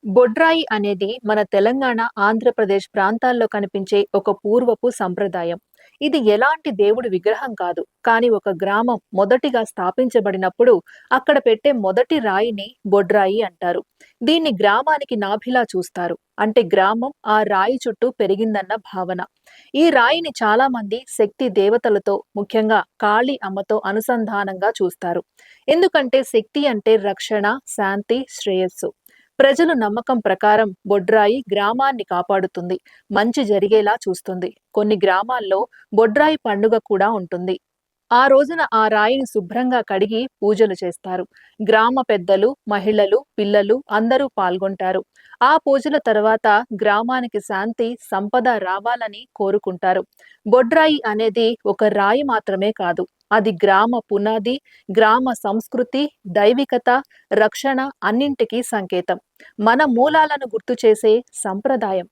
బొడ్రాయి అనేది మన తెలంగాణ, ఆంధ్రప్రదేశ్ ప్రాంతాల్లో కనిపించే ఒక పూర్వపు సంప్రదాయం. ఇది ఎలాంటి దేవుడి విగ్రహం కాదు. కానీ ఒక గ్రామం మొదటిగా స్థాపించబడినప్పుడు అక్కడ పెట్టే మొదటి రాయిని బొడ్రాయి అంటారు. దీన్ని గ్రామానికి నాభిలా చూస్తారు. అంటే గ్రామం ఆ రాయి చుట్టూ పెరిగిందన్న భావన. ఈ రాయిని చాలా మంది శక్తి దేవతలతో, ముఖ్యంగా కాళీ అమ్మతో అనుసంధానంగా చూస్తారు. ఎందుకంటే శక్తి అంటే రక్షణ, శాంతి, శ్రేయస్సు. ప్రజలు నమ్మకం ప్రకారం బొడ్రాయి గ్రామాన్ని కాపాడుతుంది, మంచి జరిగేలా చూస్తుంది. కొన్ని గ్రామాల్లో బొడ్రాయి పండుగ కూడా ఉంటుంది. ఆ రోజున ఆ రాయిని శుభ్రంగా కడిగి పూజలు చేస్తారు. గ్రామ పెద్దలు, మహిళలు, పిల్లలు అందరూ పాల్గొంటారు. ఆ పూజల తర్వాత గ్రామానికి శాంతి, సంపద రావాలని కోరుకుంటారు. బొడ్రాయి అనేది ఒక రాయి మాత్రమే కాదు. అది గ్రామ పునాది, గ్రామ సంస్కృతి, దైవికత, రక్షణ అన్నింటికీ సంకేతం. మన మూలాలను గుర్తు చేసే సంప్రదాయం.